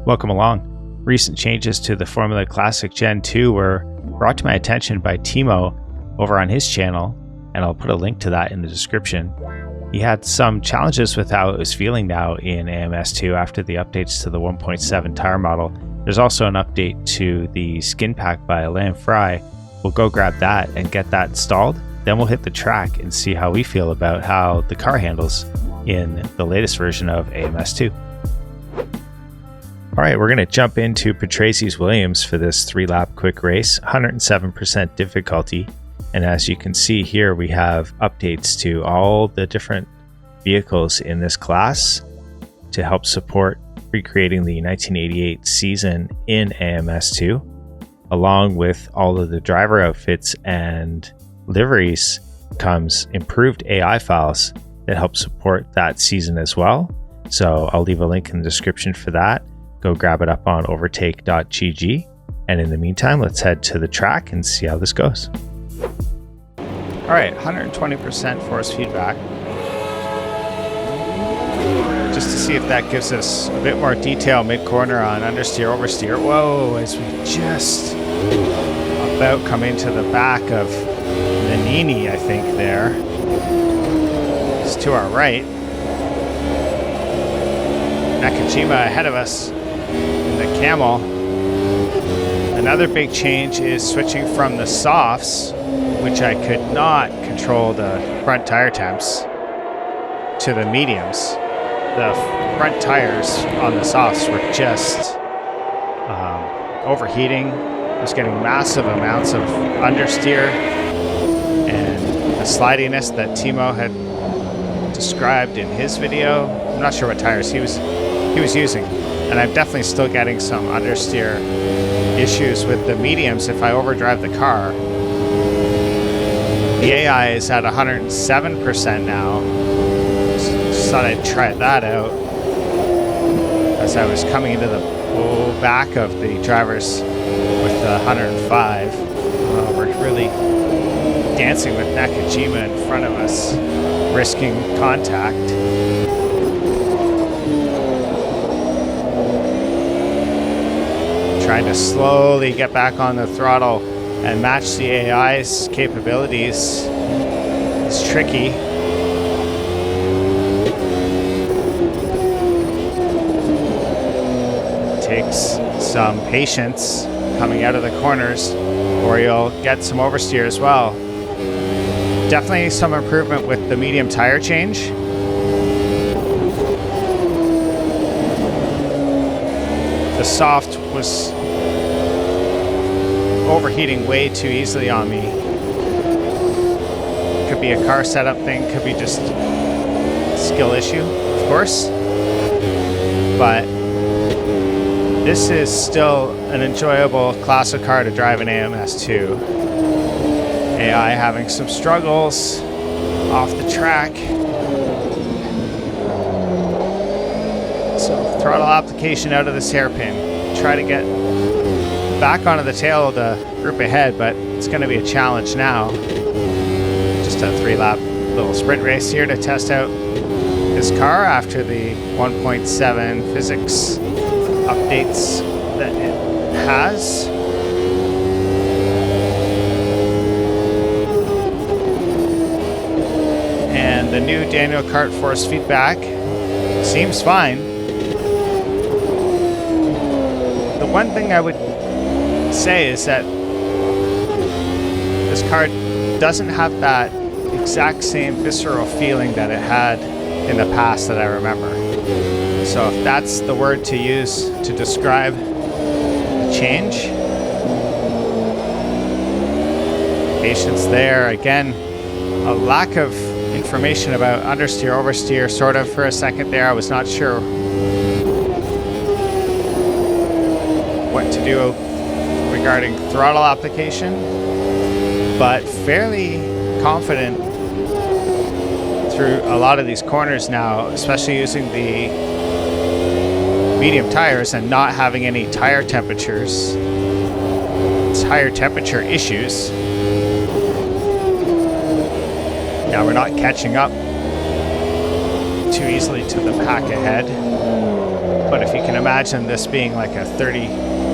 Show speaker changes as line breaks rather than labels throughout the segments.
Welcome along. Recent changes to the Formula Classic Gen 2 were brought to my attention by Timo over on his channel, and I'll put a link to that in the description. He had some challenges with how it was feeling now in AMS2 after the updates to the 1.7 tire model. There's also an update to the skin pack by livery. We'll go grab that and get that installed. Then we'll hit the track and see how we feel about how the car handles in the latest version of AMS2. All right, we're going to jump into Patrese Williams for this 3-lap quick race, 107% difficulty. And as you can see here, we have updates to all the different vehicles in this class to help support recreating the 1988 season in AMS2, along with all of the driver outfits and liveries comes improved AI files that help support that season as well. So I'll leave a link in the description for that. Go grab it up on overtake.gg. And in the meantime, let's head to the track and see how this goes. All right, 120% force feedback. Just to see if that gives us a bit more detail mid-corner on understeer, oversteer. Whoa, as we just about come into the back of Nannini, I think there. It's to our right. Nakajima ahead of us in the Camel. Another big change is switching from the softs, which I could not control the front tire temps, to the mediums. The front tires on the softs were just overheating. I was getting massive amounts of understeer, and the slidiness that Timo had described in his video. I'm not sure what tires he was using, and I'm definitely still getting some understeer issues with the mediums if I overdrive the car. The AI is at 107% now. Just thought I'd try that out as I was coming into the back of the drivers with the 105. We're really dancing with Nakajima in front of us, risking contact. Trying to slowly get back on the throttle and match the AI's capabilities. It's tricky. Takes some patience coming out of the corners, or you'll get some oversteer as well. Definitely some improvement with the medium tire change. The soft was overheating way too easily on me. Could be a car setup thing, could be just a skill issue, of course. But this is still an enjoyable classic car to drive in AMS2. AI having some struggles off the track. So throttle application out of this hairpin. Try to get back onto the tail of the group ahead, but it's going to be a challenge now. Just a 3-lap little sprint race here to test out this car after the 1.7 physics updates that it has. And the new Daniel Kart force feedback seems fine. The one thing I would say is that this car doesn't have that exact same visceral feeling that it had in the past that I remember. So if that's the word to use to describe the change. Patience there. Again, a lack of information about understeer, oversteer, sort of for a second there. I was not sure what to do regarding throttle application, but fairly confident through a lot of these corners now, especially using the medium tires and not having any tire temperature issues. Now we're not catching up too easily to the pack ahead. But if you can imagine this being like a 30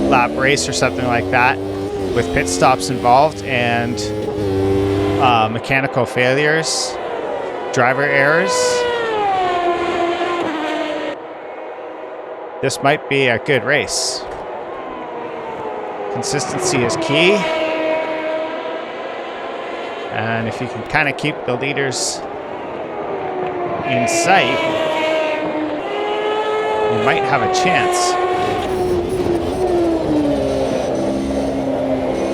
lap race or something like that, with pit stops involved and mechanical failures, driver errors, this might be a good race. Consistency is key. And if you can kind of keep the leaders in sight, you might have a chance.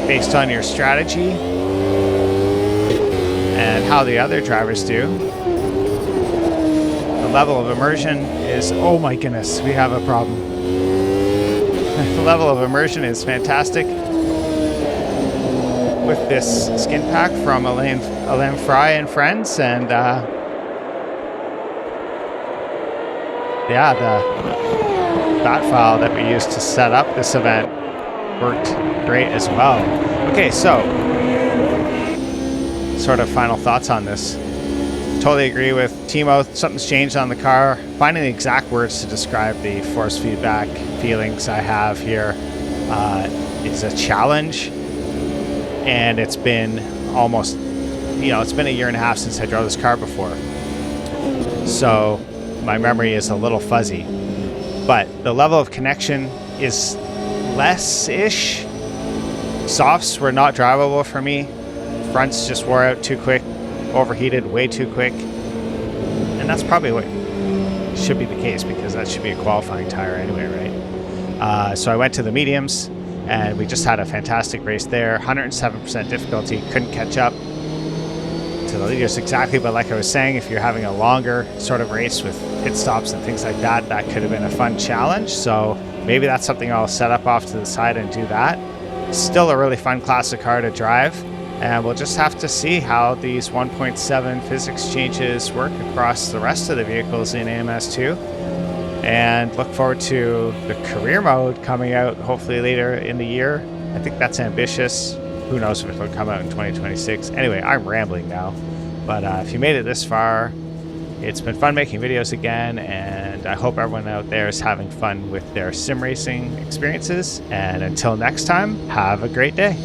Based on your strategy and how the other drivers do. The level of immersion is, oh my goodness, we have a problem. The level of immersion is fantastic with this skin pack from Alain Fry and friends, and yeah, the bat file that we used to set up this event worked great as well. Okay, so sort of final thoughts on this. Totally agree with Timo. Something's changed on the car. Finding the exact words to describe the force feedback feelings I have here is a challenge. And it's been almost, it's been a year and a half since I drove this car before. So my memory is a little fuzzy. But the level of connection is less-ish. Softs were not drivable for me. Fronts just wore out too quick, overheated way too quick. And that's probably what should be the case, because that should be a qualifying tire anyway, right? So I went to the mediums, and we just had a fantastic race there. 107% difficulty, couldn't catch up to the leaders exactly, but like I was saying, if you're having a longer sort of race with pit stops and things like that, that could have been a fun challenge. So maybe that's something I'll set up off to the side and do that. Still a really fun classic car to drive, and we'll just have to see how these 1.7 physics changes work across the rest of the vehicles in AMS2, and look forward to the career mode coming out hopefully later in the year. I think that's ambitious. Who knows if it'll come out in 2026. Anyway, I'm rambling now, but if you made it this far, it's been fun making videos again, and I hope everyone out there is having fun with their sim racing experiences. And until next time, have a great day.